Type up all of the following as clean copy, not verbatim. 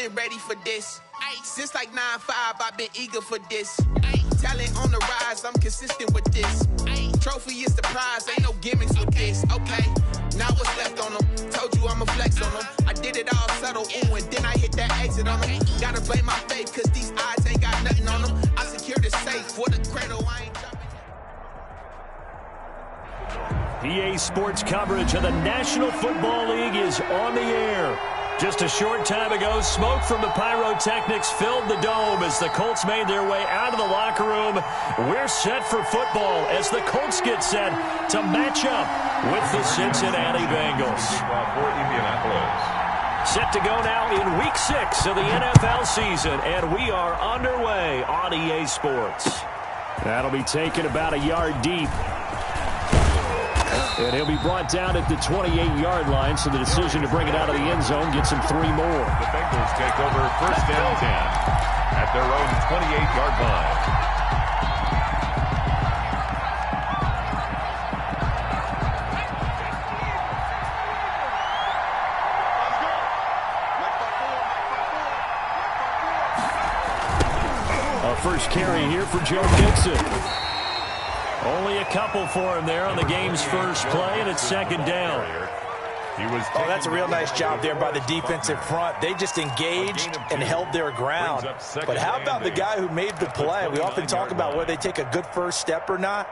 been ready for this. Since like 9-5, I've been eager for this. Talent on the rise, I'm consistent with this. Trophy is the prize, ain't no gimmicks with this. Okay, now what's left on them? Told you I'ma flex on them. I did it all subtle, ooh, and then I hit that exit on them. Gotta blame my faith, cause these odds ain't got nothing on them. I secured the safe for the cradle, I ain't jumping. EA Sports coverage of the National Football League is on the air. Just a short time ago, smoke from the pyrotechnics filled the dome as the Colts made their way out of the locker room. We're set for football as the Colts get set to match up with the Cincinnati Bengals. Set to go now in Week 6 of the NFL season, and we are underway on EA Sports. That'll be taken about a yard deep. And he'll be brought down at the 28-yard line, so the decision to bring it out of the end zone gets him 3 more. The Bengals take over first down 10 at their own 28-yard line. A first carry here for Joe Mixon. Only a couple for him there on the game's first play, and it's second down. Oh, that's a real nice job there by the defensive front. They just engaged and held their ground. But how about the guy who made the play? We often talk about whether they take a good first step or not.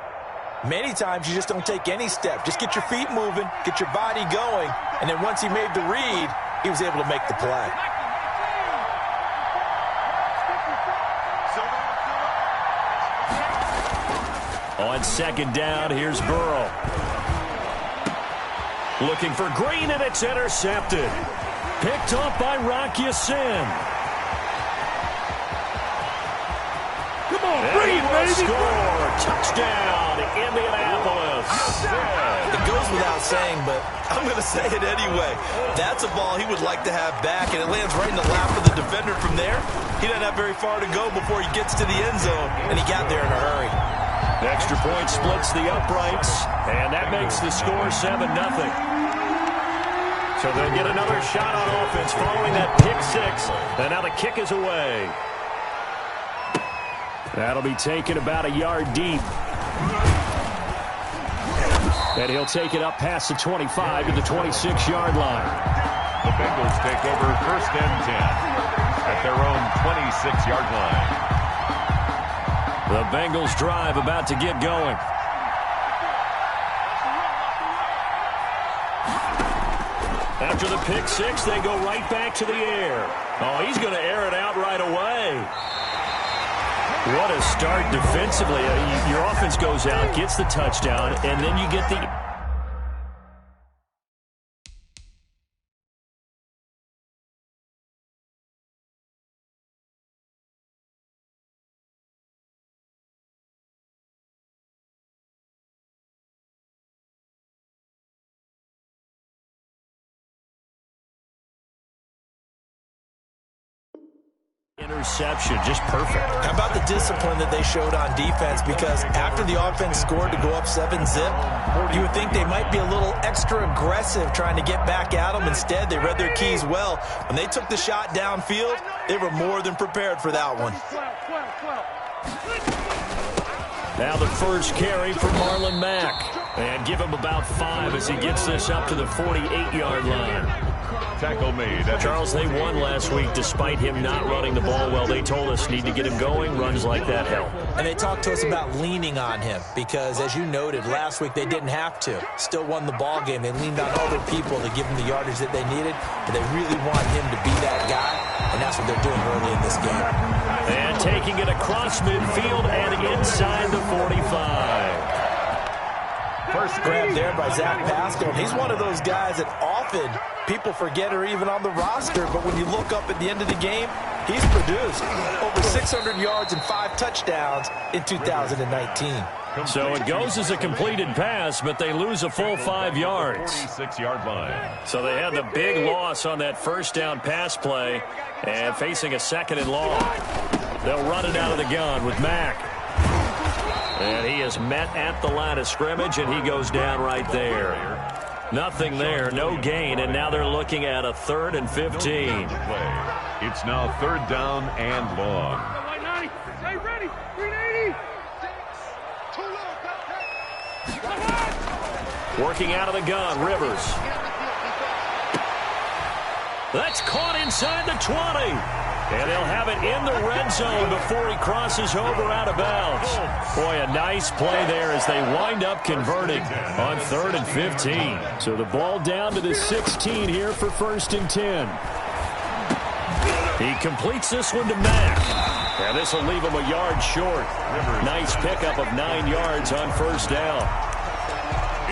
Many times you just don't take any step. Just get your feet moving, get your body going, and then once he made the read, he was able to make the play. On second down, here's Burrow. Looking for Green, and it's intercepted. Picked off by Rock Ya-Sin. Come on, Green, baby! Score! Touchdown, Indianapolis. It goes without saying, but I'm going to say it anyway. That's a ball he would like to have back, and it lands right in the lap of the defender from there. He doesn't have very far to go before he gets to the end zone, and he got there in a hurry. The extra point splits the uprights, and that makes the score 7-0. So they'll get another shot on offense following that pick six, and now the kick is away. That'll be taken about a yard deep. And he'll take it up past the 25 to the 26-yard line. The Bengals take over first and 10 at their own 26-yard line. The Bengals drive about to get going. After the pick six, they go right back to the air. Oh, he's going to air it out right away. What a start defensively. Your offense goes out, gets the touchdown, and then you get the... interception, just perfect. How about the discipline that they showed on defense? Because after the offense scored to go up 7-zip, you would think they might be a little extra aggressive trying to get back at them. Instead, they read their keys well. When they took the shot downfield, they were more than prepared for that one. Now the first carry for Marlon Mack. And give him about 5 as he gets this up to the 48-yard line. Tackle made. Charles, they won last week despite him not running the ball well. They told us need to get him going. Runs like that help. And they talked to us about leaning on him because, as you noted, last week they didn't have to. Still won the ball game. They leaned on other people to give them the yardage that they needed, but they really want him to be that guy, and that's what they're doing early in this game. And taking it across midfield and inside the 45. First grab there by Zach Pascal. He's one of those guys that often people forget are even on the roster, but when you look up at the end of the game, he's produced over 600 yards and 5 touchdowns in 2019. So it goes as a completed pass, but they lose a full 5 yards. 46-yard line. So they had the big loss on that first down pass play, and facing a second and long. They'll run it out of the gun with Mack. And he is met at the line of scrimmage, and he goes down right there. Nothing there, no gain, and now they're looking at a 3rd and 15. It's now 3rd down and long. Stay ready. 380. Working out of the gun, Rivers. That's caught inside the 20. And they'll have it in the red zone before he crosses over out of bounds. Boy, a nice play there as they wind up converting on 3rd and 15. So the ball down to the 16 here for 1st and 10. He completes this one to Mack. And this will leave him a yard short. Nice pickup of 9 yards on 1st down.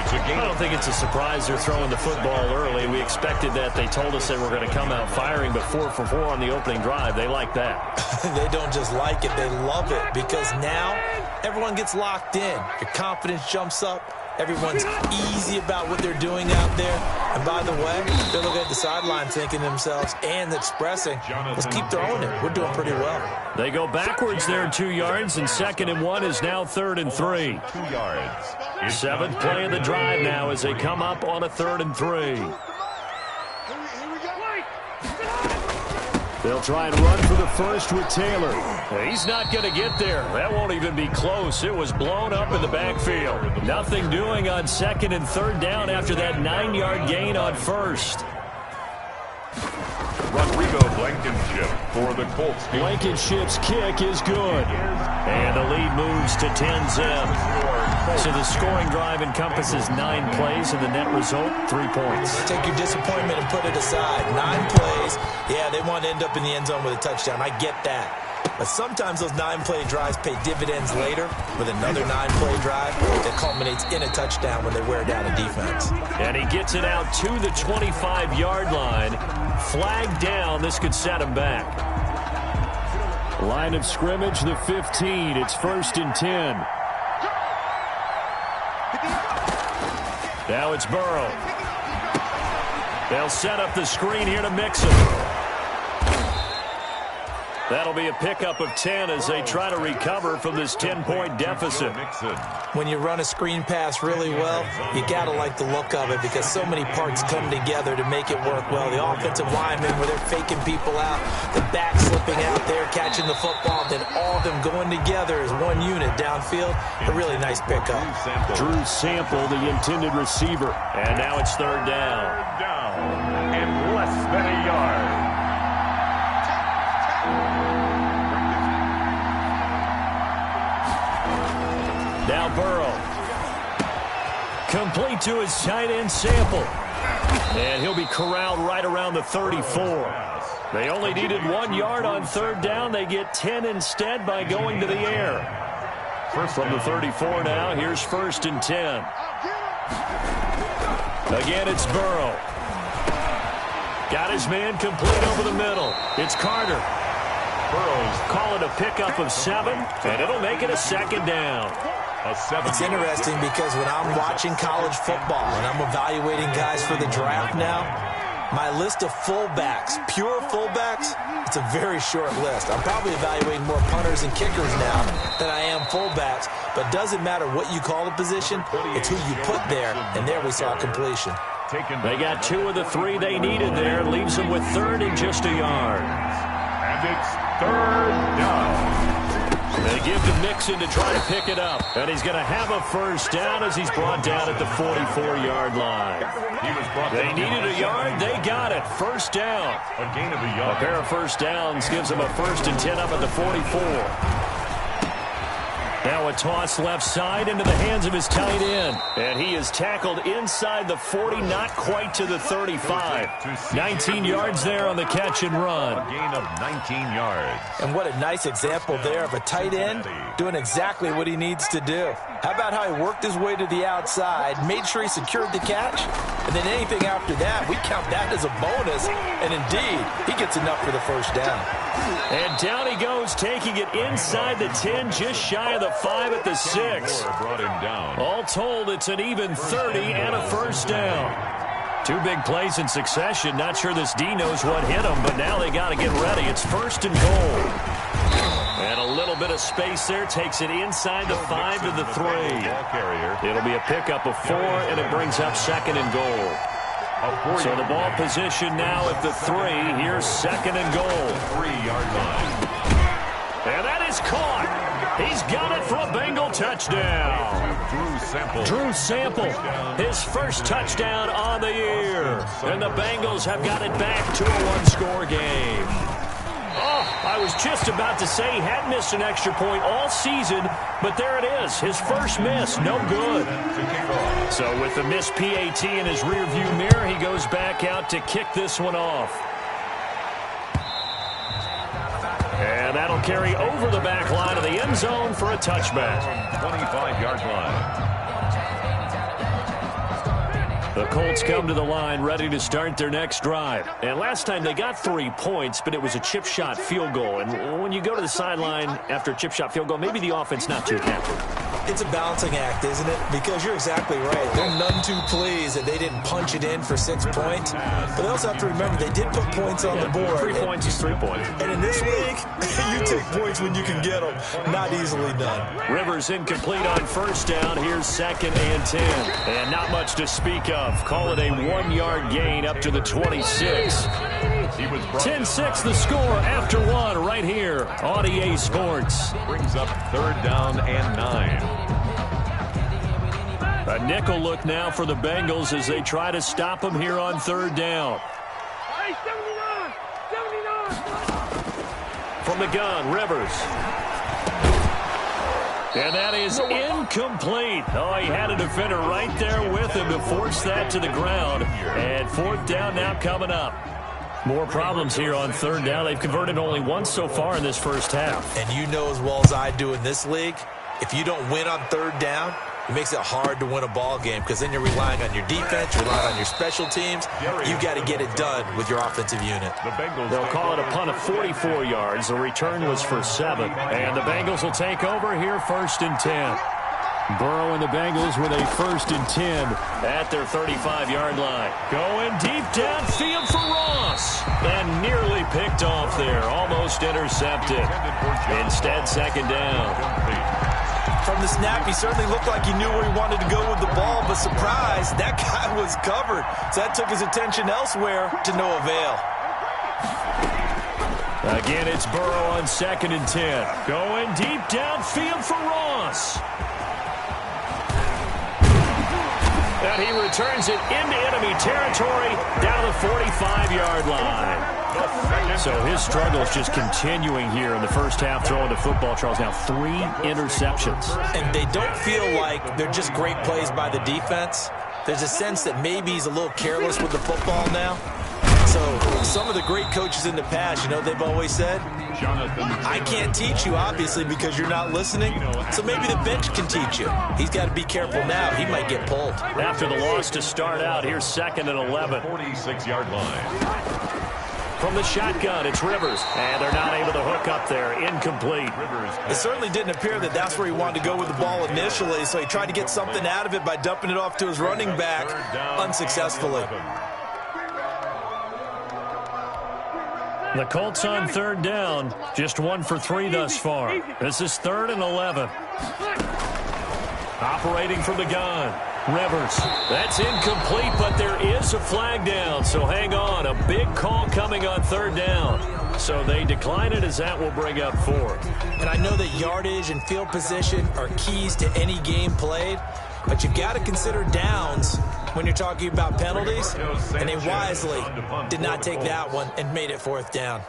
I don't think it's a surprise they're throwing the football early. We expected that. They told us they were going to come out firing, but 4 for 4 on the opening drive. They like that. They don't just like it, they love it, because now everyone gets locked in. Your confidence jumps up. Everyone's easy about what they're doing out there. And by the way, they're looking at the sideline thinking to themselves and expressing, let's keep throwing it. We're doing pretty well. They go backwards there 2 yards, and 2nd and 1 is now 3rd and 3. 2 yards. 7th play of the drive now as they come up on a 3rd and 3. They'll try and run for the first with Taylor. He's not going to get there. That won't even be close. It was blown up in the backfield. Nothing doing on 2nd and 3rd down after that 9-yard gain on 1st. Rodrigo Blankenship for the Colts. Blankenship's kick is good. And the lead moves to 10-zip. So the scoring drive encompasses 9 plays, and the net result, 3 points. Take your disappointment and put it aside. 9 plays. Yeah, they want to end up in the end zone with a touchdown. I get that. But sometimes those 9-play drives pay dividends later with another 9-play drive that culminates in a touchdown when they wear down a defense. And he gets it out to the 25-yard line. Flag down. This could set him back. Line of scrimmage, the 15. It's 1st and 10. Now it's Burrow. They'll set up the screen here to Mixon. That'll be a pickup of 10 as they try to recover from this 10-point deficit. When you run a screen pass really well, you got to like the look of it because so many parts come together to make it work well. The offensive linemen where they're faking people out, the back slipping out there, catching the football, then all of them going together as one unit downfield. A really nice pickup. Drew Sample, the intended receiver. And now it's 3rd down. 3rd down and less than a yard. Now Burrow. Complete to his tight end Sample. And he'll be corralled right around the 34. They only needed 1 yard on 3rd down. They get 10 instead by going to the air. From the 34 now, here's 1st and 10. Again, it's Burrow. Got his man complete over the middle. It's Carter. Burrow's call it a pickup of 7, and it'll make it a 2nd down. It's interesting because when I'm watching college football and I'm evaluating guys for the draft now, my list of fullbacks, pure fullbacks, it's a very short list. I'm probably evaluating more punters and kickers now than I am fullbacks, but it doesn't matter what you call the position, it's who you put there, and there we saw completion. They got 2 of the 3 they needed there, leaves them with 3rd and just a yard. And it's 3rd down. They give to Mixon to try to pick it up. And he's going to have a 1st down as he's brought down at the 44-yard line. They needed a yard. They got it. 1st down. A gain of a yard. A pair of 1st downs gives them a 1st and 10 up at the 44. Now a toss left side into the hands of his tight end. And he is tackled inside the 40, not quite to the 35. 19 yards there on the catch and run. A gain of 19 yards. And what a nice example there of a tight end doing exactly what he needs to do. How about how he worked his way to the outside, made sure he secured the catch, and then anything after that, we count that as a bonus. And indeed, he gets enough for the 1st down. And down he goes, taking it inside the 10, just shy of the 5 at the 6. Brought him down. All told, it's an even 30 and a 1st down. 2 big plays in succession. Not sure this D knows what hit him, but now they got to get ready. It's 1st and goal. And a little bit of space there. Takes it inside the 5 to the 3. It'll be a pickup of 4, and it brings up 2nd and goal. So the ball position now at the 3. Here's 2nd and goal. 3-yard line. And that is caught. He's got it for a Bengal touchdown. Drew Sample, his first touchdown on the year. And the Bengals have got it back to a one-score game. Oh, I was just about to say he had missed an extra point all season, but there it is. His first miss, no good. So with the missed PAT in his rearview mirror, he goes back out to kick this one off. And that'll carry over the back line of the end zone for a touchback. 25-yard line. The Colts come to the line ready to start their next drive. And last time they got 3 points, but it was a chip shot field goal. And when you go to the sideline after a chip shot field goal, maybe the offense not too happy. It's a balancing act, isn't it? Because you're exactly right. They're none too pleased that they didn't punch it in for 6 points. But they also have to remember they did put points on the board. 3 points is 3 points. And in this league, you take points when you can get them. Not easily done. Rivers incomplete on first down. Here's 2nd and 10. And not much to speak of. Call it a 1-yard gain up to the 26. 10-6 the score after 1 right here on EA Sports. Brings up 3rd down and 9. A nickel look now for the Bengals as they try to stop them here on 3rd down. Hey, 79! 79! From the gun, Rivers. And that is incomplete. Oh, he had a defender right there with him to force that to the ground. And 4th down now coming up. More problems here on 3rd down. They've converted only once so far in this first half. And you know as well as I do in this league, if you don't win on 3rd down, it makes it hard to win a ball game because then you're relying on your defense, you're relying on your special teams. You've got to get it done with your offensive unit. They'll call it a punt of 44 yards. The return was for 7. And the Bengals will take over here 1st and 10. Burrow and the Bengals with a 1st and 10 at their 35-yard line. Going deep downfield for Ross. And nearly picked off there. Almost intercepted. Instead, 2nd down. From the snap, he certainly looked like he knew where he wanted to go with the ball, but surprise, that guy was covered. So that took his attention elsewhere to no avail. Again, it's Burrow on 2nd and 10. Going deep downfield for Ross. And he returns it into enemy territory down to the 45-yard line. So his struggles just continuing here in the first half throwing the football. Charles, now 3 interceptions. And they don't feel like they're just great plays by the defense. There's a sense that maybe he's a little careless with the football now. So some of the great coaches in the past, you know, they've always said, I can't teach you, obviously, because you're not listening. So maybe the bench can teach you. He's got to be careful now. He might get pulled. After the loss to start out, here's 2nd and 11. 46-yard line. From the shotgun, it's Rivers. And they're not able to hook up there. Incomplete. It certainly didn't appear that that's where he wanted to go with the ball initially, so he tried to get something out of it by dumping it off to his running back unsuccessfully. The Colts on 3rd down. Just 1 for 3 thus far. This is 3rd and 11. Operating from the gun. Rivers. That's incomplete, but there is a flag down, so hang on. A big call coming on 3rd down. So they decline it as that will bring up 4th. And I know that yardage and field position are keys to any game played, but you've got to consider downs when you're talking about penalties, and they wisely did not take that one and made it 4th down.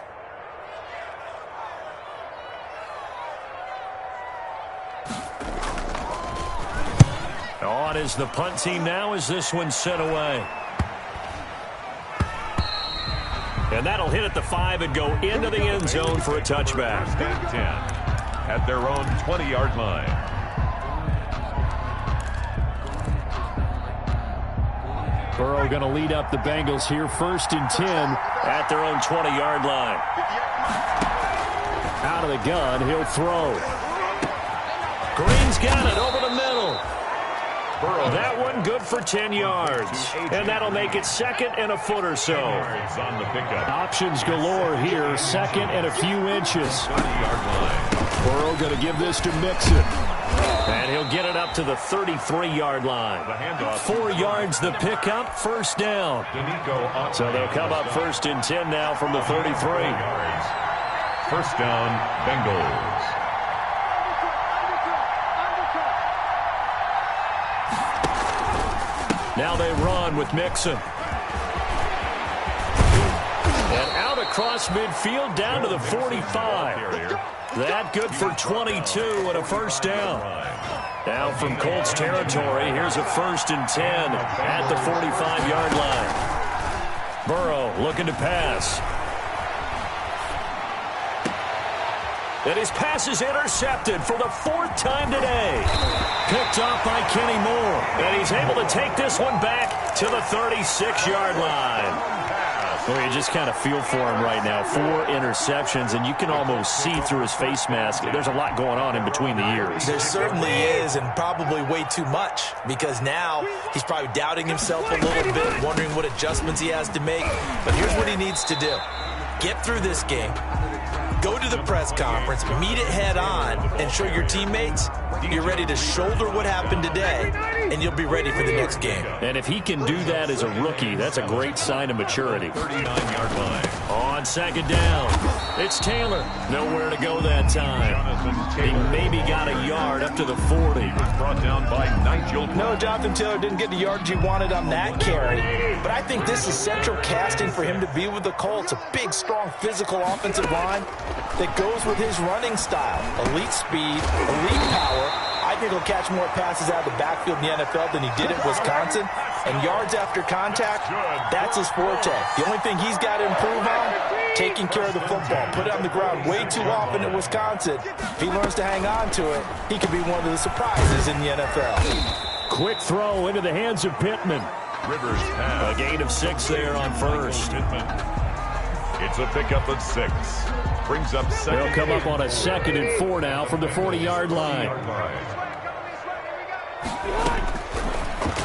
On is the punt team now as this one's sent away. And that'll hit at the 5 and go into the end zone for a touchback. 10 at their own 20-yard line. Burrow going to lead up the Bengals here 1st and 10 at their own 20-yard line. Out of the gun, he'll throw. Green's got it over the middle. Burrow. That one good for 10 yards. And that'll make it 2nd and a foot or so. On the pickup. Options galore here. 2nd and a few inches. 20-yard line. Burrow going to give this to Mixon. And he'll get it up to the 33-yard line. 4 yards the pickup, first down. So they'll come up 1st and 10 now from the 33. First down, Bengals. Now they run with Mixon. And out across midfield down to the 45. That good for 22 and a first down. Now from Colts territory, here's a 1st and 10 at the 45-yard line. Burrow looking to pass. And his pass is intercepted for the 4th time today. Picked off by Kenny Moore. And he's able to take this one back to the 36-yard line. Well, you just kind of feel for him right now. 4 interceptions, and you can almost see through his face mask. There's a lot going on in between the ears. There certainly is, and probably way too much, because now he's probably doubting himself a little bit, wondering what adjustments he has to make. But here's what he needs to do. Get through this game. Go to the press conference, meet it head on, and show your teammates you're ready to shoulder what happened today, and you'll be ready for the next game. And if he can do that as a rookie, that's a great sign of maturity. 39-yard line. On 2nd down, it's Taylor. Nowhere to go that time. He maybe got a yard up to the 40. Brought down by Nigel. No, Jonathan Taylor didn't get the yardage he wanted on that carry. But I think this is central casting for him to be with the Colts. A big, strong, physical offensive line that goes with his running style. Elite speed, elite power. I think he'll catch more passes out of the backfield in the NFL than he did at Wisconsin. And yards after contact, that's his forte. The only thing he's got to improve on, taking care of the football. Put it on the ground way too often at Wisconsin. If he learns to hang on to it, he could be one of the surprises in the NFL. Quick throw into the hands of Pittman. Rivers pass. A gain of 6 there on 1st. It's a pickup of 6. Brings up 2nd. They'll come up on a 2nd and 4 now from the 40-yard line.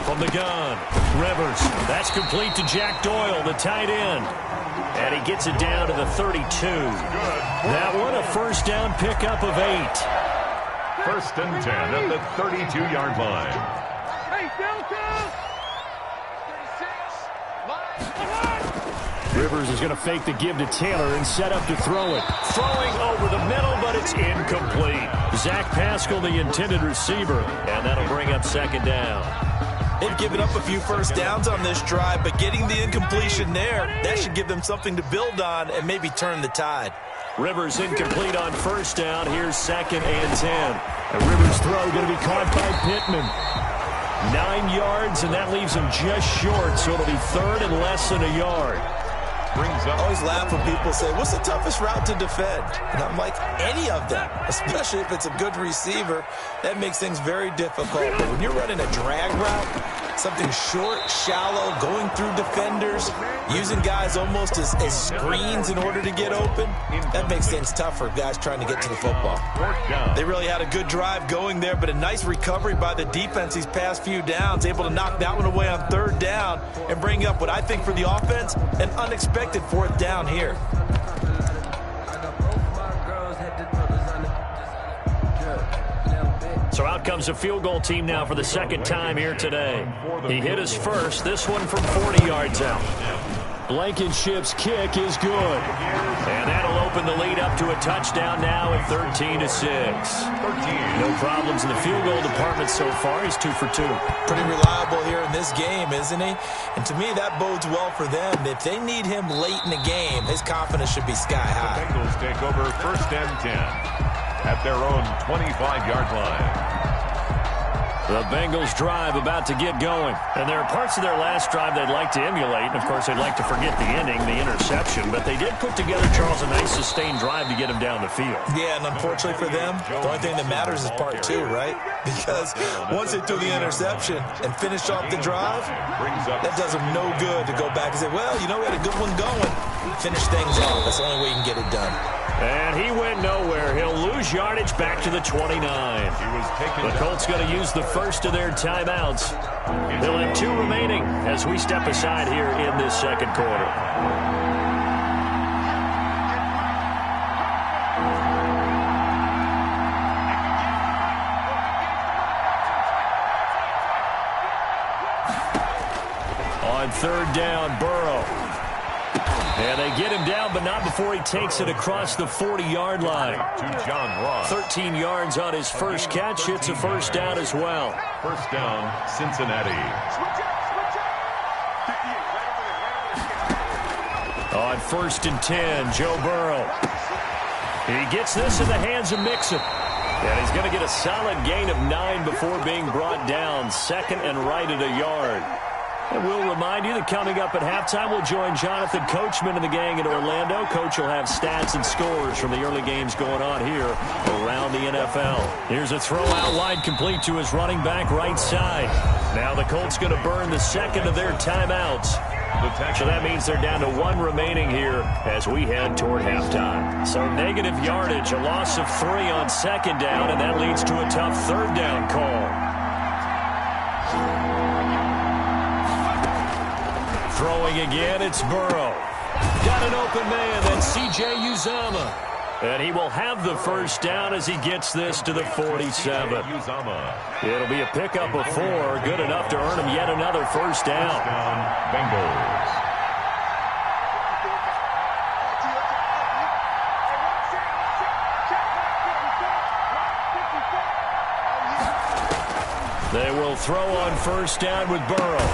From the gun, Rivers. That's complete to Jack Doyle, the tight end. And he gets it down to the 32. That one, a first down pickup of 8. 1st and 10 at the 32-yard line. Hey, Delta! Rivers is going to fake the give to Taylor and set up to throw it. Throwing over the middle, but it's incomplete. Zach Pascal, the intended receiver, and that'll bring up 2nd down. They've given up a few first downs on this drive, but getting the incompletion there, that should give them something to build on and maybe turn the tide. Rivers incomplete on 1st down. Here's 2nd and 10. A Rivers throw going to be caught by Pittman. 9 yards, and that leaves him just short, so it'll be 3rd and less than a yard. Brings up. I always laugh when people say, what's the toughest route to defend? And I'm like, any of them, especially if it's a good receiver. That makes things very difficult. But when you're running a drag route, something short, shallow, going through defenders, using guys almost as screens in order to get open, that makes things tough for guys trying to get to the football. They really had a good drive going there, but a nice recovery by the defense these past few downs, able to knock that one away on 3rd down and bring up what I think for the offense, an unexpected 4th down here. So out comes a field goal team now for the 2nd time here today. He hit his first, this one from 40 yards out. Blankenship's kick is good. And that'll open the lead up to a touchdown now at 13-6. No problems in the field goal department so far. He's 2 for 2. Pretty reliable here in this game, isn't he? And to me, that bodes well for them. If they need him late in the game, his confidence should be sky high. The Bengals take over 1st and 10 at their own 25-yard line. The Bengals drive about to get going. And there are parts of their last drive they'd like to emulate. And, of course, they'd like to forget the ending, the interception. But they did put together, Charles, a nice sustained drive to get him down the field. Yeah, and unfortunately for them, the only thing that matters is part 2, right? Because once they threw the interception and finished off the drive, that does them no good to go back and say, well, you know, we had a good one going. Finish things off. That's the only way you can get it done. And he went nowhere. He'll lose yardage back to the 29. The Colts going to use the first of their timeouts. They'll have 2 remaining as we step aside here in this 2nd quarter. On third down, Burrow. And they get him down, but not before he takes it across the 40-yard line. To John Ross. 13 yards on his first catch. It's a first down as well. First down, Cincinnati. On 1st and 10, Joe Burrow. He gets this in the hands of Mixon. And he's going to get a solid gain of 9 before being brought down. Second and right at a yard. And we'll remind you that coming up at halftime, we'll join Jonathan Coachman and the gang in Orlando. Coach will have stats and scores from the early games going on here around the NFL. Here's a throw out wide complete to his running back right side. Now the Colts going to burn the second of their timeouts. So that means they're down to 1 remaining here as we head toward halftime. So negative yardage, a loss of 3 on second down, and that leads to a tough third down call. Throwing again, it's Burrow. Got an open man, that's C.J. Uzomah. And he will have the first down as he gets this to the 47. It'll be a pickup of 4, good enough to earn him yet another first down. Bengals. They will throw on first down with Burrow.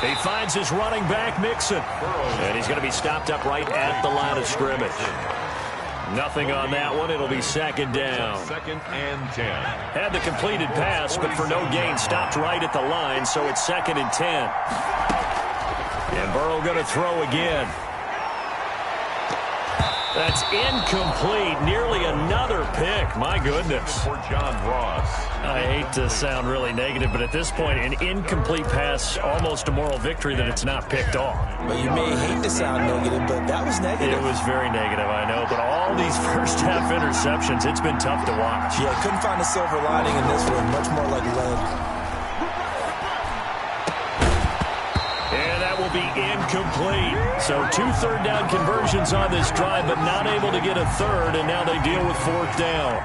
He finds his running back, Mixon. And he's going to be stopped up right at the line of scrimmage. Nothing on that one. It'll be second down. Second and 10. Had the completed pass, but for no gain, stopped right at the line, so it's second and 10. And Burrow going to throw again. That's incomplete. Nearly another pick. My goodness. For John Ross. I hate to sound really negative, but at this point, an incomplete pass, almost a moral victory that it's not picked off. But you may hate to sound negative, but that was negative. It was very negative, I know. But all these first-half interceptions, it's been tough to watch. Yeah, couldn't find a silver lining in this one. Much more like lead. And that will be incomplete. So 2 third-down conversions on this drive, but not able to get a third, and now they deal with 4th down.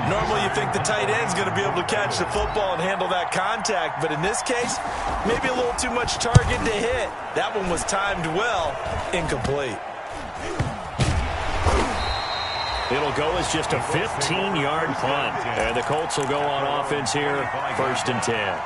Normally you think the tight end's going to be able to catch the football and handle that contact, but in this case, maybe a little too much target to hit. That one was timed well. Incomplete. It'll go as just a 15-yard punt. And the Colts will go on offense here, 1st and 10.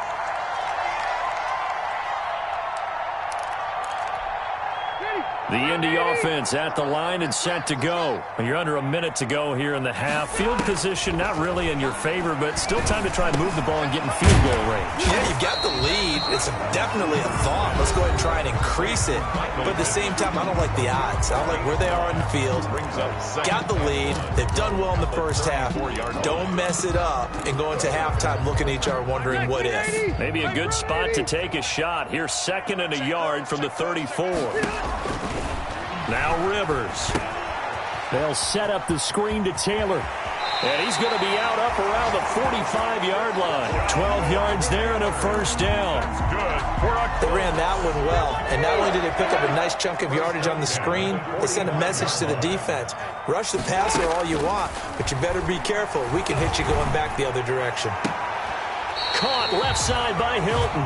The Indy offense at the line and set to go. You're under a minute to go here in the half. Field position not really in your favor, but still time to try and move the ball and get in field goal range. Yeah, you've got the lead. It's definitely a thought. Let's go ahead and try and increase it. But at the same time, I don't like the odds. I don't like where they are on the field. Got the lead. They've done well in the first half. Don't mess it up and go into halftime looking at each other wondering what if. Maybe a good spot to take a shot. Here's 2nd and a yard from the 34. Now Rivers. They'll set up the screen to Taylor. And he's going to be out up around the 45-yard line. 12 yards there and a first down. They ran that one well. And not only did they pick up a nice chunk of yardage on the screen, they sent a message to the defense. Rush the passer all you want, but you better be careful. We can hit you going back the other direction. Caught left side by Hilton.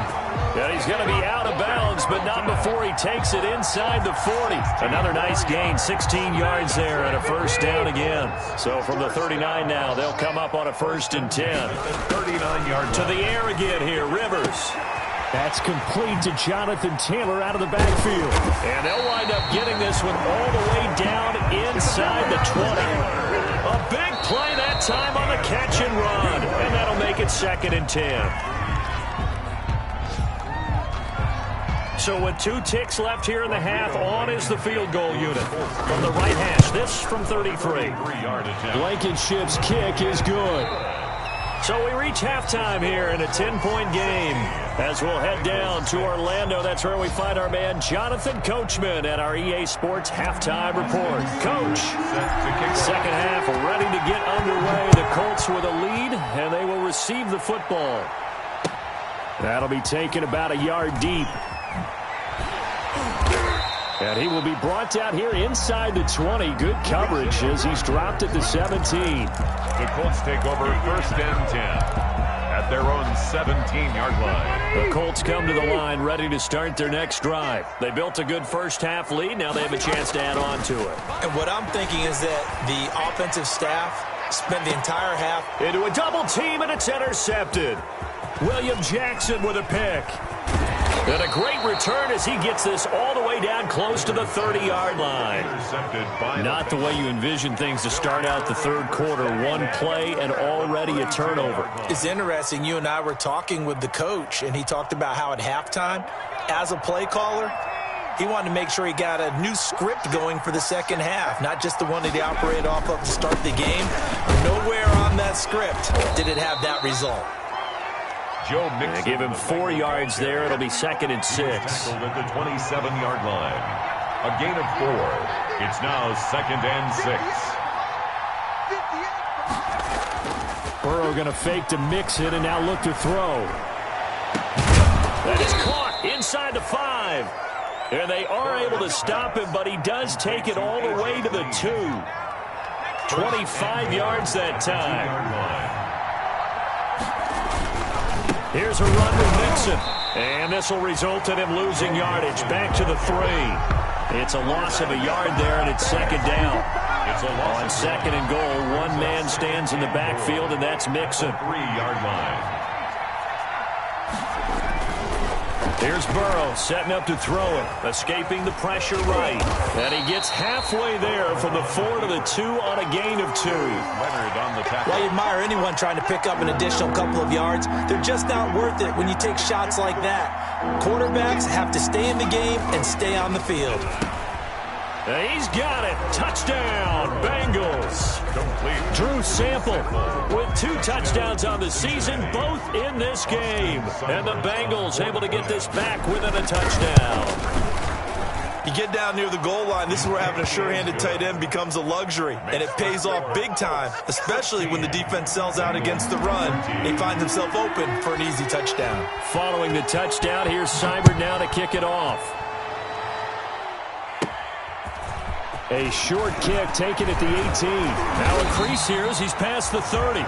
And he's going to be out of bounds, but not before he takes it inside the 40. Another nice gain, 16 yards there, and a first down again. So from the 39 now, they'll come up on a 1st and 10. 39-yard to the air again here, Rivers. That's complete to Jonathan Taylor out of the backfield. And they'll wind up getting this one all the way down inside the 20. A big play that time on the catch and run. And that'll make it 2nd and 10. So with 2 ticks left here in the half, on is the field goal unit. From the right hash, this from 33. Blankenship's kick is good. So we reach halftime here in a 10-point game. As we'll head down to Orlando, that's where we find our man Jonathan Coachman at our EA Sports Halftime Report. Coach, second half ready to get underway. The Colts with a lead, and they will receive the football. That'll be taken about a yard deep. And he will be brought down here inside the 20. Good coverage as he's dropped at the 17. The Colts take over 1st and 10 at their own 17-yard line. The Colts come to the line ready to start their next drive. They built a good first-half lead. Now they have a chance to add on to it. And what I'm thinking is that the offensive staff spent the entire half into a double team, and it's intercepted. William Jackson with a pick. And a great return as he gets this all the way down close to the 30-yard line. Not the way you envision things to start out the third quarter. One play and already a turnover. It's interesting. You and I were talking with the coach, and he talked about how at halftime, as a play caller, he wanted to make sure he got a new script going for the second half, not just the one that he operated off of to start the game. Nowhere on that script did it have that result. They give him 4 yards there. It'll be 2nd and 6. At the 27-yard line. A gain of 4. It's now 2nd and 6. Burrow going to fake to mix it and now look to throw. That is caught inside the 5. And they are able to stop him, but he does take it all the way to the 2. 25 yards that time. Here's a run with Mixon. And this will result in him losing yardage. Back to the 3. It's a loss of a yard there, and it's 2nd down. On 2nd and goal, one man stands in the backfield, and that's Mixon. 3-yard line. Here's Burrow setting up to throw it, escaping the pressure right. And he gets halfway there from the 4 to the 2 on a gain of 2. Well, you admire anyone trying to pick up an additional couple of yards. They're just not worth it when you take shots like that. Quarterbacks have to stay in the game and stay on the field. He's got it. Touchdown, Bengals. Complete. Drew Sample with 2 touchdowns on the season, both in this game. And the Bengals able to get this back within a touchdown. You get down near the goal line, this is where having a sure-handed tight end becomes a luxury. And it pays off big time, especially when the defense sells out against the run. They find themselves open for an easy touchdown. Following the touchdown, here's Seibert now to kick it off. A short kick taken at the 18. Now a crease here as he's past the 30.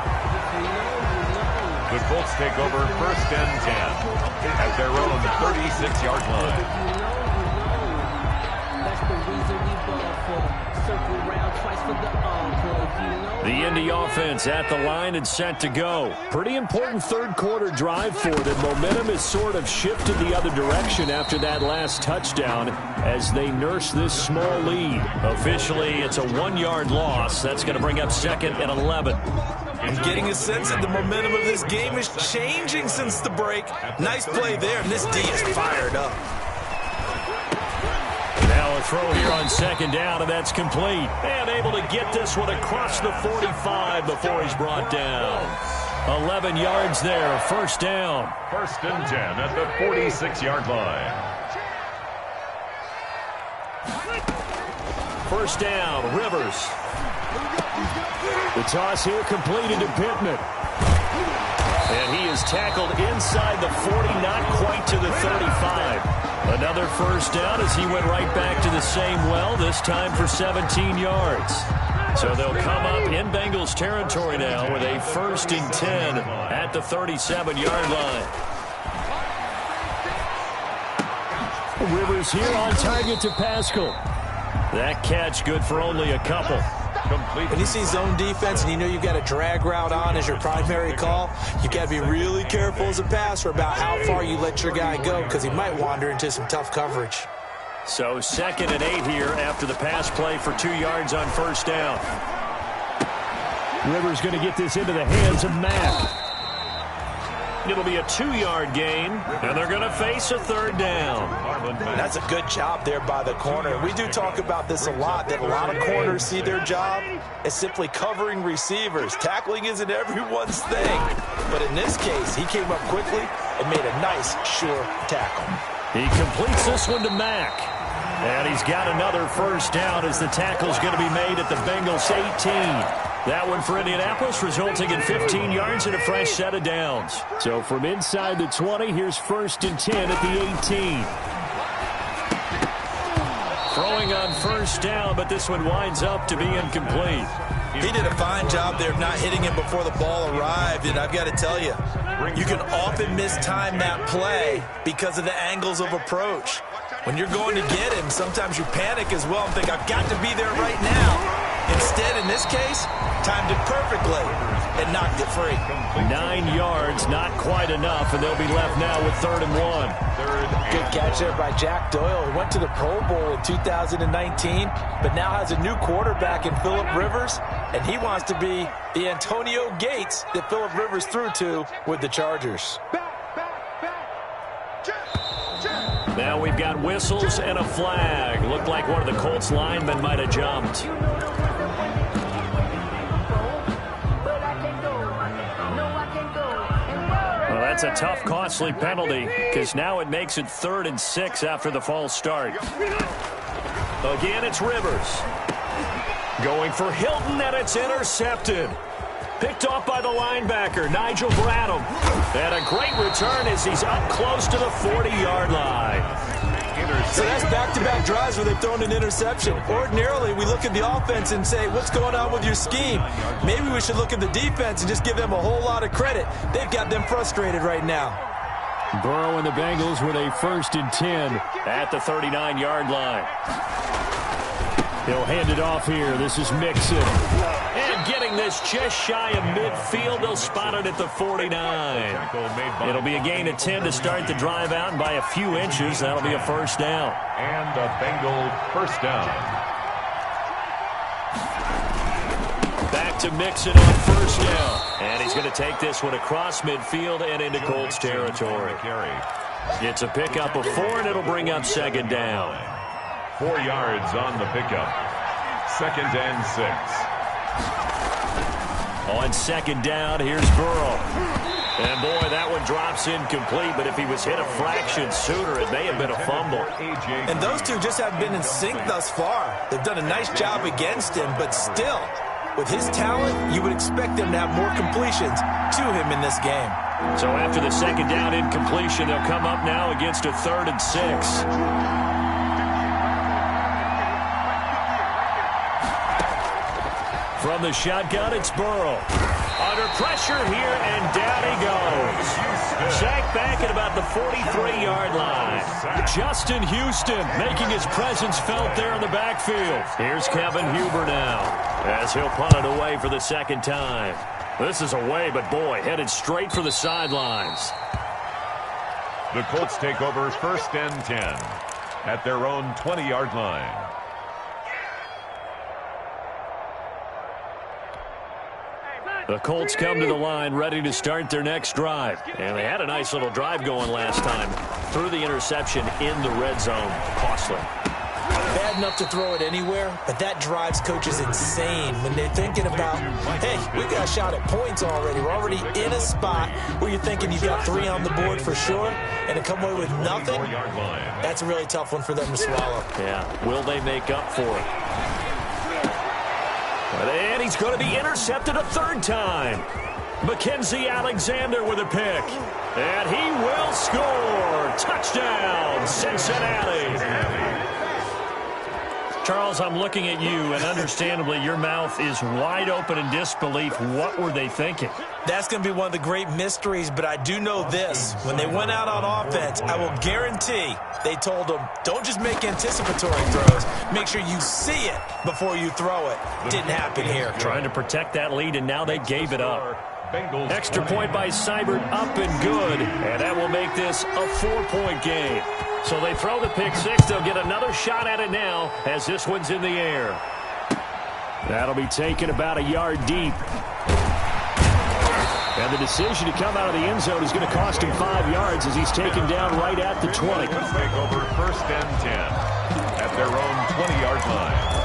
The Colts take over 1st and 10 at their own 36-yard line. The Indy offense at the line and set to go. Pretty important third quarter drive for them. Momentum has sort of shifted the other direction after that last touchdown as they nurse this small lead. Officially, it's a 1-yard loss. That's going to bring up 2nd and 11. I'm getting a sense that the momentum of this game is changing since the break. Nice play there, and this D is fired up. Now a throw here on 2nd down, and that's complete. And able to get this one across the 45 before he's brought down. 11 yards there, 1st down. 1st and 10 at the 46-yard line. 1st down, Rivers. The toss here completed to Pittman. And he is tackled inside the 40, not quite to the 35. Another 1st down as he went right back to the same well, this time for 17 yards. So they'll come up in Bengals territory now with a 1st and 10 at the 37-yard line. Rivers here on target to Pascal. That catch good for only a couple. When you see zone defense and you know you've got a drag route on as your primary call, you've got to be really careful as a passer about how far you let your guy go because he might wander into some tough coverage. So 2nd and 8 here after the pass play for 2 yards on 1st down. Rivers going to get this into the hands of Mack. It'll be a 2-yard gain, and they're going to face a 3rd down. That's a good job there by the corner. We do talk about this a lot, that a lot of corners see their job as simply covering receivers. Tackling isn't everyone's thing. But in this case, he came up quickly and made a nice, sure tackle. He completes this one to Mack. And he's got another 1st down as the tackle's going to be made at the Bengals 18. That one for Indianapolis, resulting in 15 yards and a fresh set of downs. So from inside the 20, here's 1st and 10 at the 18. Throwing on 1st down, but this one winds up to be incomplete. He did a fine job there of not hitting him before the ball arrived, and I've got to tell you, you can often mistime that play because of the angles of approach. When you're going to get him, sometimes you panic as well and think, I've got to be there right now. Instead, in this case, timed it perfectly and knocked it free. 9 yards, not quite enough, and they'll be left now with 3rd and 1. Good catch there by Jack Doyle. He went to the Pro Bowl in 2019, but now has a new quarterback in Phillip Rivers, and he wants to be the Antonio Gates that Phillip Rivers threw to with the Chargers. Now we've got whistles and a flag. Looked like one of the Colts linemen might have jumped. Well, that's a tough, costly penalty because now it makes it 3rd and 6 after the false start. Again, it's Rivers. Going for Hilton, and it's intercepted. Picked off by the linebacker, Nigel Bradham. And a great return as he's up close to the 40-yard line. So that's back-to-back drives where they've thrown an interception. Ordinarily, we look at the offense and say, what's going on with your scheme? Maybe we should look at the defense and just give them a whole lot of credit. They've got them frustrated right now. Burrow and the Bengals with a 1st and 10 at the 39-yard line. He'll hand it off here. This is Mixon. And getting this just shy of midfield. They'll spot it at the 49. It'll be a gain of 10 to start the drive out, and by a few inches, that'll be a 1st down. And a Bengal 1st down. Back to Mixon on 1st down. And he's going to take this one across midfield and into Colts territory. It's a pickup of 4, and it'll bring up 2nd down. 4 yards on the pickup. 2nd and 6. On 2nd down, here's Burrow. And boy, that one drops incomplete, but if he was hit a fraction sooner, it may have been a fumble. And those two just haven't been in sync thus far. They've done a nice job against him, but still, with his talent, you would expect them to have more completions to him in this game. So after the 2nd down incompletion, they'll come up now against a 3rd and 6. From the shotgun, it's Burrow. Under pressure here, and down he goes. Sacked back at about the 43-yard line. Justin Houston making his presence felt there in the backfield. Here's Kevin Huber now, as he'll punt it away for the 2nd time. This is away, but boy, headed straight for the sidelines. The Colts take over 1st and 10 at their own 20-yard line. The Colts come to the line ready to start their next drive. And they had a nice little drive going last time. Threw the interception in the red zone. Costly. Bad enough to throw it anywhere, but that drives coaches insane when they're thinking about, hey, we've got a shot at points already. We're already in a spot where you're thinking you've got 3 on the board for sure, and to come away with nothing, that's a really tough one for them to swallow. Yeah, will they make up for it? And he's going to be intercepted a 3rd time. Mackenzie Alexander with a pick. And he will score. Touchdown, Cincinnati. Charles, I'm looking at you, and understandably, your mouth is wide open in disbelief. What were they thinking? That's going to be one of the great mysteries, but I do know this. When they went out on offense, I will guarantee they told them, don't just make anticipatory throws. Make sure you see it before you throw it. Didn't happen here. Trying to protect that lead, and now they gave it up. Extra point by Seibert, up and good, and that will make this a 4-point game. So they throw the pick 6. They'll get another shot at it now as this one's in the air. That'll be taken about a yard deep. And the decision to come out of the end zone is going to cost him 5 yards as he's taken down right at the 20. Take over 1st and 10 at their own 20-yard line.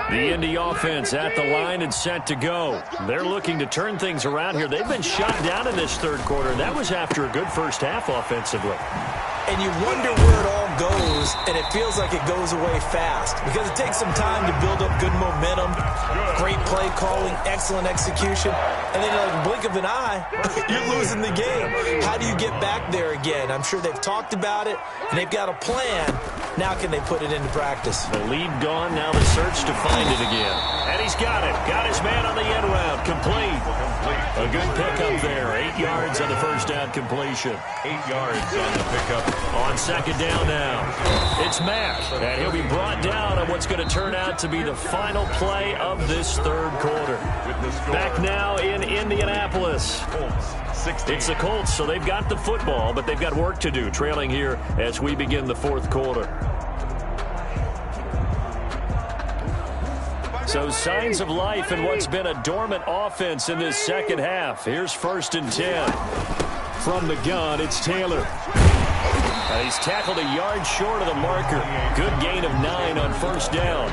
The Indy offense at the line and set to go. They're looking to turn things around here. They've been shut down in this 3rd quarter, and that was after a good first half offensively. and you wonder where it all goes, and it feels like it goes away fast because it takes some time to build up good momentum, great play calling, excellent execution, and then like a blink of an eye, you're losing the game. How do you get back there again? I'm sure they've talked about it, and they've got a plan. Now can they put it into practice? The lead gone, now the search to find it again. And he's got it. Got his man on the end route. Complete. A good pickup there. 8 yards on the first down completion. 8 yards on the pickup. On second down now. It's Matt. And he'll be brought down on what's going to turn out to be the final play of this third quarter. Back now in Indianapolis. It's the Colts, so they've got the football, but they've got work to do, trailing here as we begin the fourth quarter. So signs of life in what's been a dormant offense in this second half. Here's 1st and 10. From the gun, it's Taylor. He's tackled a yard short of the marker. Good gain of 9 on first down.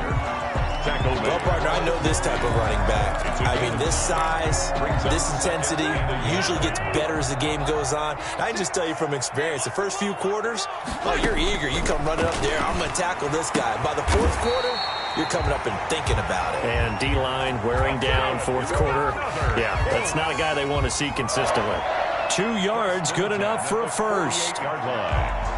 Well, partner, I know this type of running back. I mean, this size, this intensity usually gets better as the game goes on. I can just tell you from experience, the first few quarters, oh, you're eager. You come running up there, I'm going to tackle this guy. By the fourth quarter, you're coming up and thinking about it. And D-line wearing down fourth quarter. Yeah, that's not a guy they want to see consistently. 2 yards, good enough for a first. Yard line.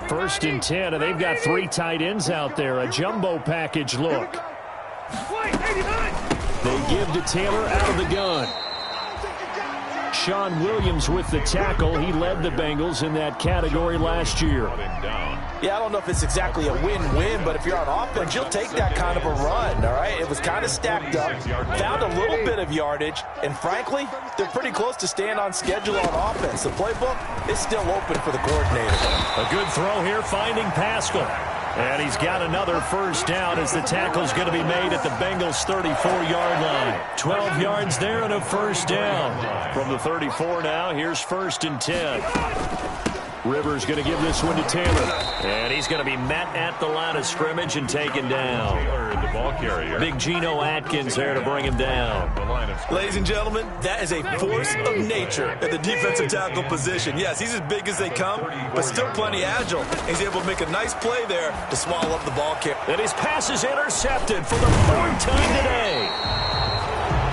First and 10, and they've got 3 tight ends out there. A jumbo package look. They give to Taylor out of the gun. Sean Williams with the tackle. He led the Bengals in that category last year. Yeah, I don't know if it's exactly a win-win, but if you're on offense, you'll take that kind of a run, all right? It was kind of stacked up, found a little bit of yardage, and frankly, they're pretty close to staying on schedule on offense. The playbook is still open for the coordinator. A good throw here, finding Pascal. And he's got another first down as the tackle's going to be made at the Bengals' 34-yard line. 12 yards there and a first down. From the 34 now, here's 1st and 10. Rivers going to give this one to Taylor. And he's going to be met at the line of scrimmage and taken down. The ball carrier. Big Geno Atkins there to bring him down. Ladies and gentlemen, that is a force of nature at the defensive tackle position. Yes, he's as big as they come, but still plenty agile. He's able to make a nice play there to swallow up the ball carrier. And his pass is intercepted for the 3rd time today.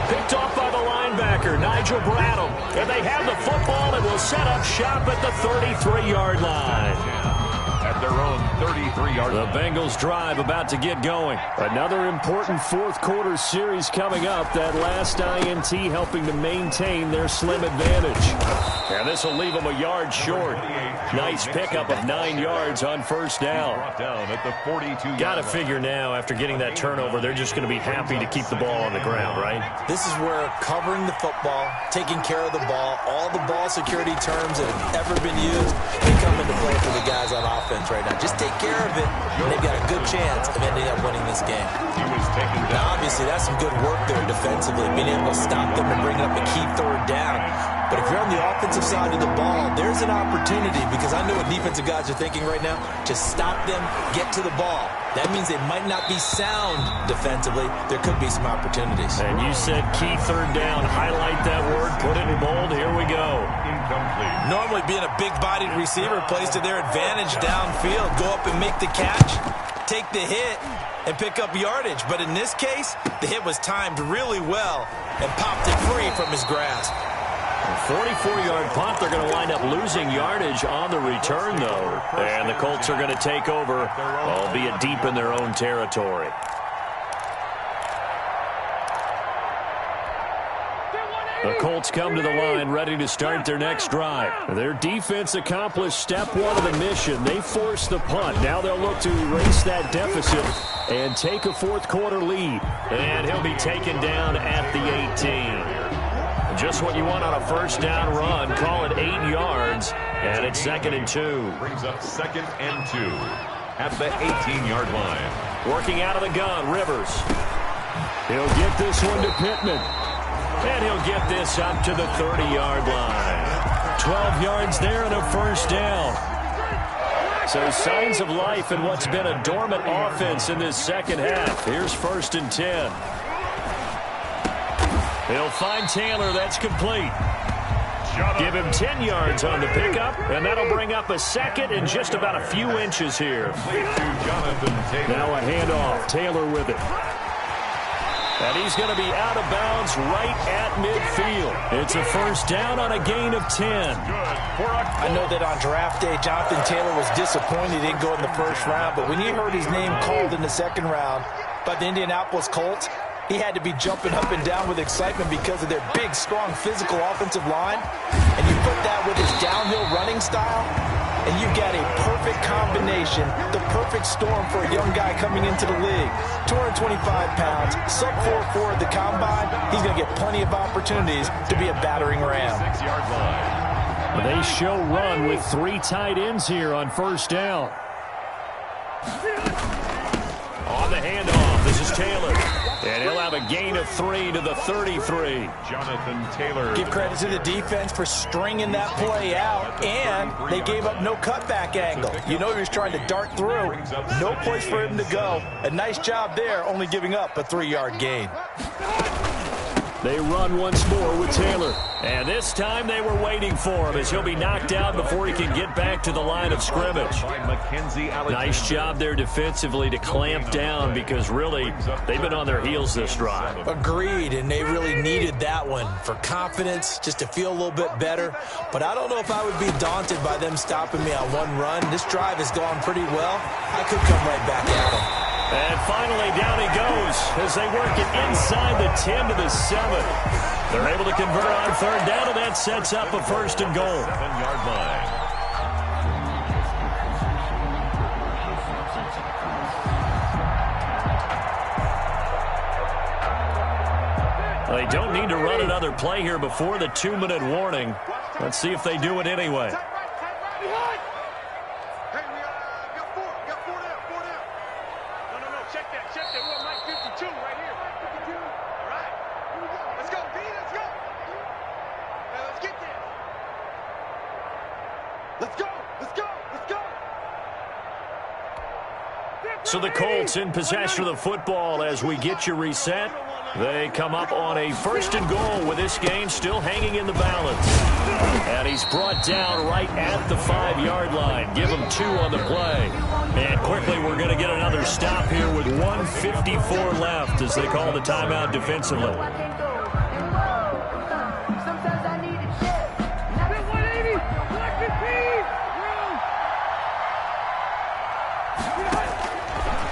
Picked off by the linebacker, Nigel Bradham. And they have the football and will set up shop at the 33-yard line. At their own 33-yard line. The Bengals drive about to get going. Another important fourth quarter series coming up. That last INT helping to maintain their slim advantage. And this will leave them a yard short. Nice pickup of 9 yards on first down. Down at the 42-yard Got to figure now, after getting that turnover, they're just going to be happy to keep the ball on the ground, right? This is where covering the football, taking care of the ball, all the ball security terms that have ever been used, they come into play for the guys on offense right now. Just take care of it, and they've got a good chance of ending up winning this game. He was taken down. Now, obviously, that's some good work there defensively, being able to stop them and bring up a key 3rd down. But if you're on the offensive side of the ball, there's an opportunity, because I know what defensive guys are thinking right now, to stop them, get to the ball. That means they might not be sound defensively. There could be some opportunities. And you said key 3rd down. Highlight that word. Put it in bold. Here we go. Incomplete. Normally, being a big-bodied receiver plays to their advantage downfield. Go up and make the catch, take the hit, and pick up yardage. But in this case, the hit was timed really well and popped it free from his grasp. 44-yard punt. They're going to wind up losing yardage on the return, though. And the Colts are going to take over, albeit deep in their own territory. The Colts come to the line ready to start their next drive. Their defense accomplished step 1 of the mission. They forced the punt. Now they'll look to erase that deficit and take a fourth quarter lead. And he'll be taken down at the 18. Just what you want on a first down run. Call it 8 yards. And it's 2nd and 2. Brings up 2nd and 2 at the 18-yard line. Working out of the gun, Rivers. He'll get this one to Pittman. And he'll get this up to the 30-yard line. 12 yards there and a first down. So signs of life in what's been a dormant offense in this second half. Here's 1st and 10. He'll find Taylor. That's complete. Give him 10 yards on the pickup, and that'll bring up a second and just about a few inches here. Now a handoff. Taylor with it. And he's going to be out of bounds right at midfield. It's a 1st down on a gain of 10. I know that on draft day, Jonathan Taylor was disappointed he didn't go in the 1st round, but when he heard his name called in the 2nd round by the Indianapolis Colts, he had to be jumping up and down with excitement because of their big, strong, physical offensive line. And you put that with his downhill running style, and you've got a perfect combination, the perfect storm for a young guy coming into the league. 225 pounds, sub-4.4 at the combine. He's going to get plenty of opportunities to be a battering ram. They show run with 3 tight ends here on 1st down. On the handoff, this is Taylor. And he'll have a gain of 3 to the 33. Jonathan Taylor. Give credit to the defense for stringing that play out, and they gave up no cutback angle. You know he was trying to dart through. No place for him to go. A nice job there, only giving up a 3-yard gain. They run once more with Taylor. And this time they were waiting for him as he'll be knocked out before he can get back to the line of scrimmage. Nice job there defensively to clamp down because really they've been on their heels this drive. Agreed, and they really needed that one for confidence, just to feel a little bit better. But I don't know if I would be daunted by them stopping me on one run. This drive has gone pretty well. I could come right back at them. And finally, down he goes as they work it inside the 10 to the 7. They're able to convert on 3rd down, and that sets up a 1st and goal. 7-yard line. They don't need to run another play here before the 2-minute warning. Let's see if they do it anyway. So the Colts in possession of the football as we get you reset. They come up on a 1st and goal with this game still hanging in the balance. And he's brought down right at the 5-yard line. Give him 2 on the play. And quickly we're going to get another stop here with 1:54 left as they call the timeout defensively.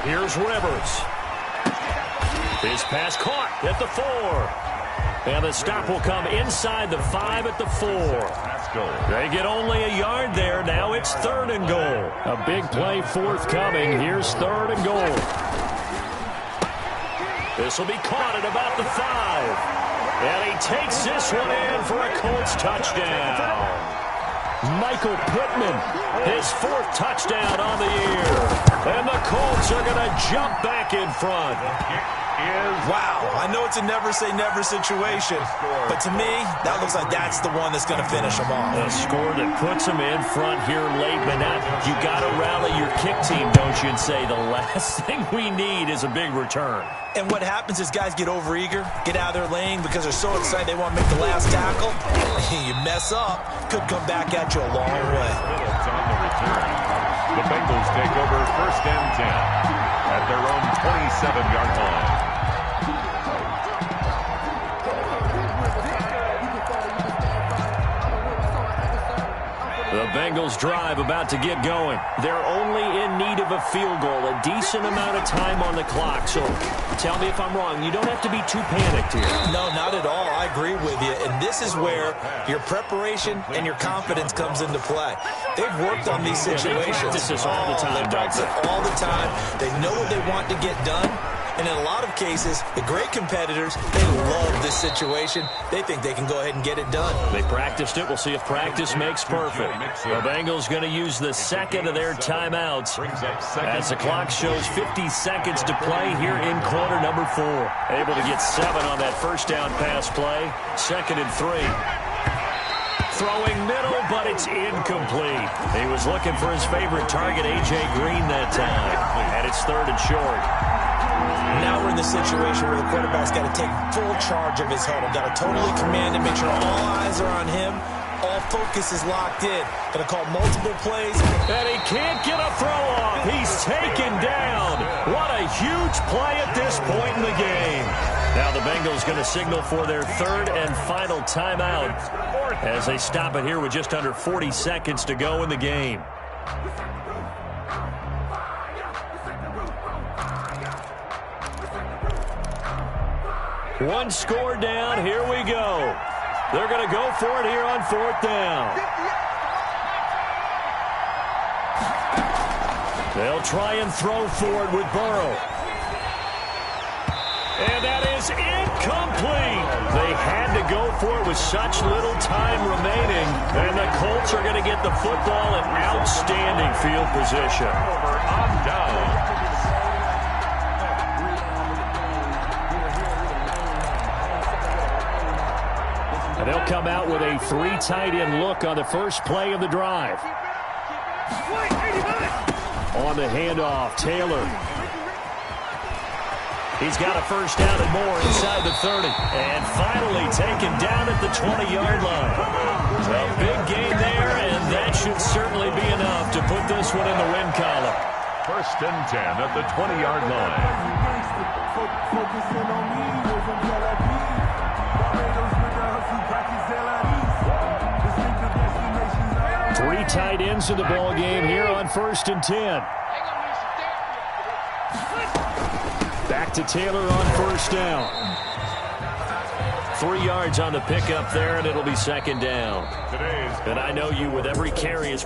Here's Rivers. His pass caught at the 4. And the stop will come inside the 5 at the 4. They get only a yard there. Now it's 3rd and goal. A big play forthcoming. Here's 3rd and goal. This will be caught at about the 5. And he takes this one in for a Colts touchdown. Michael Pittman, his 4th touchdown on the year. And the Colts are going to jump back in front. Wow, I know it's a never-say-never situation, but to me, that looks like that's the one that's going to finish them off. A score that puts them in front here late, but now you got to rally your kick team, don't you, and say the last thing we need is a big return. And what happens is guys get overeager, get out of their lane because they're so excited they want to make the last tackle. You mess up, could come back at you a long way. On the return. The Bengals take over 1st and 10 at their own 27-yard line. The Bengals drive about to get going. They're only in need of a field goal, a decent amount of time on the clock. So tell me if I'm wrong. You don't have to be too panicked here. No, not at all. I agree with you. And this is where your preparation and your confidence comes into play. They've worked on these situations. They practice this all the time. They practice it all the time. They know what they want to get done. And in a lot of cases, the great competitors, they love this situation. They think they can go ahead and get it done. They practiced it. We'll see if practice makes perfect. The Bengals going to use the 2nd of their timeouts as the clock shows 50 seconds to play here in quarter number 4. Able to get 7 on that 1st down pass play. 2nd and 3. Throwing middle, but it's incomplete. He was looking for his favorite target, A.J. Green, that time. And it's 3rd and short. Now we're in the situation where the quarterback's got to take full charge of his huddle. Got to totally command it, make sure all eyes are on him. All focus is locked in. Going to call multiple plays. And he can't get a throw off. He's taken down. What a huge play at this point in the game. Now the Bengals going to signal for their 3rd and final timeout as they stop it here with just under 40 seconds to go in the game. One score down. Here we go. They're going to go for it here on 4th down. They'll try and throw for it with Burrow. And that is incomplete. They had to go for it with such little time remaining. And the Colts are going to get the football in outstanding field position. Over on down. And they'll come out with a 3 tight end look on the first play of the drive. On the handoff, Taylor. He's got a first down and more inside the 30. And finally taken down at the 20-yard line. A big gain there, and that should certainly be enough to put this one in the win column. 1st and 10 at the 20-yard line. 3 tight ends in the ball game here on 1st and 10. Back to Taylor on 1st down. 3 yards on the pickup there, and it'll be 2nd down. And I know you with every carry is